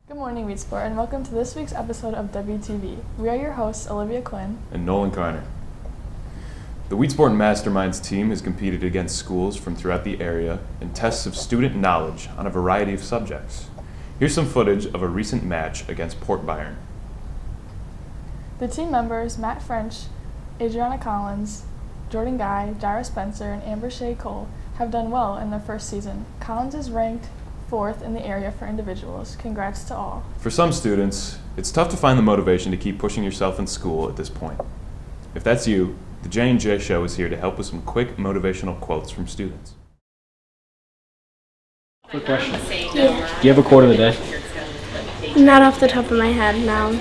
Good morning, Weedsport, and welcome to this week's episode of WTV. We are your hosts, Olivia Quinn and Nolan Carter. The Weedsport Masterminds team has competed against schools from throughout the area in tests of student knowledge on a variety of subjects. Here's some footage of a recent match against Port Byron. The team members, Matt French, Adriana Collins, Jordan Guy, Jaira Spencer, and Amber Shea Cole, have done well in their first season. Collins is ranked 4th in the area for individuals. Congrats to all. For some students, it's tough to find the motivation to keep pushing yourself in school at this point. If that's you, the J&J Show is here to help with some quick motivational quotes from students. Quick question. Yeah. Do you have a quote of the day? Not off the top of my head, no.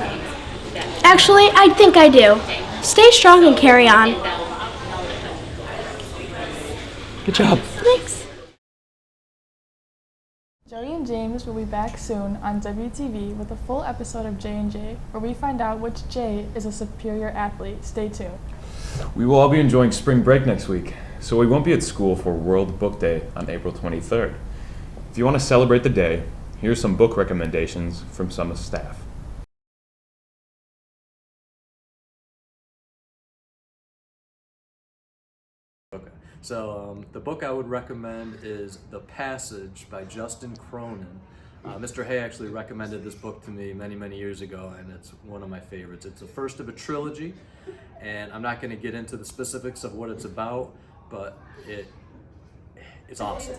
Actually, I think I do. Stay strong and carry on. Good job. Thanks. Joey and James will be back soon on WTV with a full episode of J&J, where we find out which J is a superior athlete. Stay tuned. We will all be enjoying spring break next week, so we won't be at school for World Book Day on April 23rd. If you want to celebrate the day, here's some book recommendations from some of staff. Okay, so the book I would recommend is The Passage by Justin Cronin. Mr. Hay actually recommended this book to me many years ago, and it's one of my favorites. It's the first of a trilogy, and I'm not going to get into the specifics of what it's about, but it's awesome.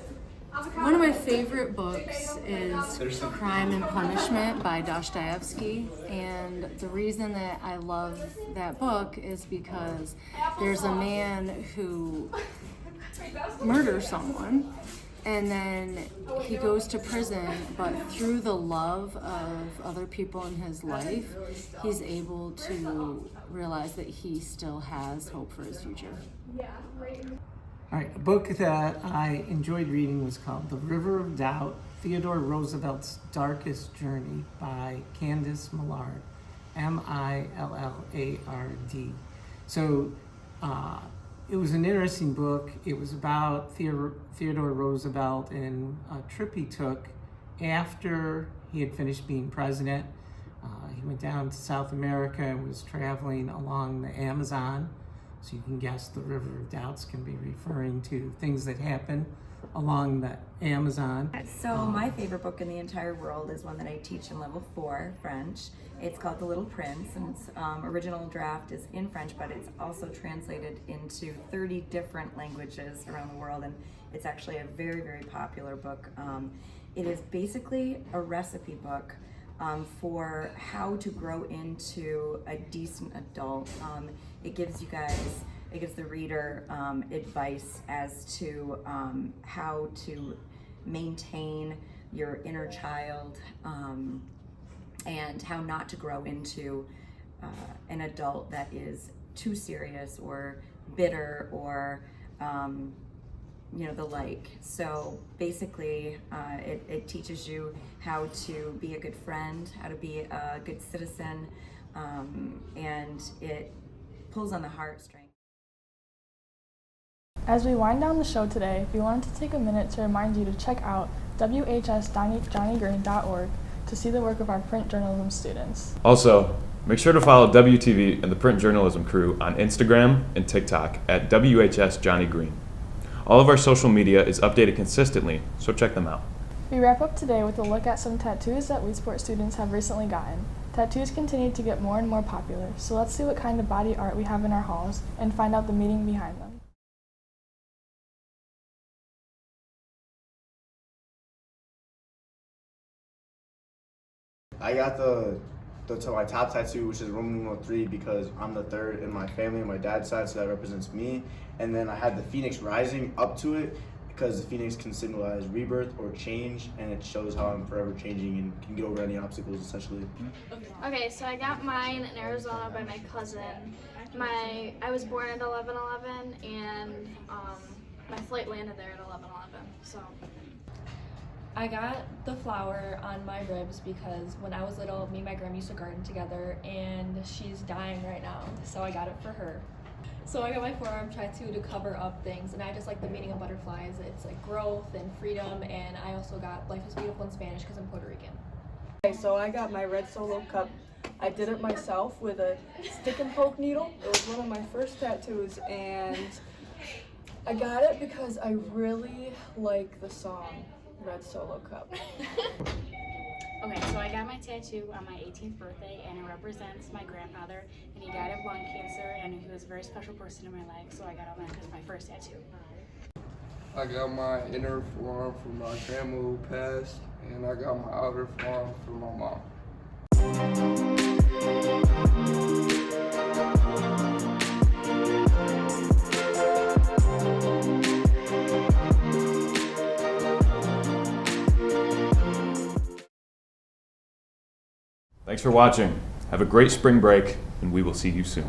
One of my favorite books is Crime and Punishment by Dostoevsky, and the reason that I love that book is because there's a man who murders someone, and then he goes to prison, but through the love of other people in his life, he's able to realize that he still has hope for his future. All right, a book that I enjoyed reading was called The River of Doubt, Theodore Roosevelt's Darkest Journey by Candace Millard, Millard. So it was an interesting book. It was about Theodore Roosevelt and a trip he took after he had finished being president. He went down to South America and was traveling along the Amazon. So you can guess the River of Doubts can be referring to things that happen along the Amazon. So my favorite book in the entire world is one that I teach in level 4, French. It's called The Little Prince, and its original draft is in French, but it's also translated into 30 different languages around the world, and it's actually a very popular book. It is basically a recipe book for how to grow into a decent adult. It gives the reader advice as to how to maintain your inner child and how not to grow into an adult that is too serious or bitter or the like. So basically it teaches you how to be a good friend, how to be a good citizen, and it pulls on the heartstrings. As we wind down the show today, we wanted to take a minute to remind you to check out whsjohnnygreen.org to see the work of our print journalism students. Also, make sure to follow WTV and the print journalism crew on Instagram and TikTok at WHSJohnnyGreen. All of our social media is updated consistently, so check them out. We wrap up today with a look at some tattoos that Weedsport students have recently gotten. Tattoos continue to get more and more popular, so let's see what kind of body art we have in our halls and find out the meaning behind them. I got my top tattoo, which is Roman numeral 3, because I'm the third in my family on my dad's side, so that represents me. And then I had the phoenix rising up to it because the phoenix can symbolize rebirth or change, and it shows how I'm forever changing and can get over any obstacles, essentially. Okay, so I got mine in Arizona by my cousin. I was born at 11/11, and my flight landed there at 11/11. So. I got the flower on my ribs because when I was little, me and my grandma used to garden together, and she's dying right now, so I got it for her. So I got my forearm tattoo to cover up things, and I just like the meaning of butterflies. It's like growth and freedom, and I also got life is beautiful in Spanish because I'm Puerto Rican. so I got my red Solo cup. I did it myself with a stick and poke needle. It was one of my first tattoos, and I got it because I really like the song Red Solo Cup. Okay, so I got my tattoo on my 18th birthday, and it represents my grandfather, and he died of lung cancer, and he was a very special person in my life, so I got it as my first tattoo. I got my inner forearm from my grandma who passed, and I got my outer forearm from my mom. Thanks for watching. Have a great spring break, and we will see you soon.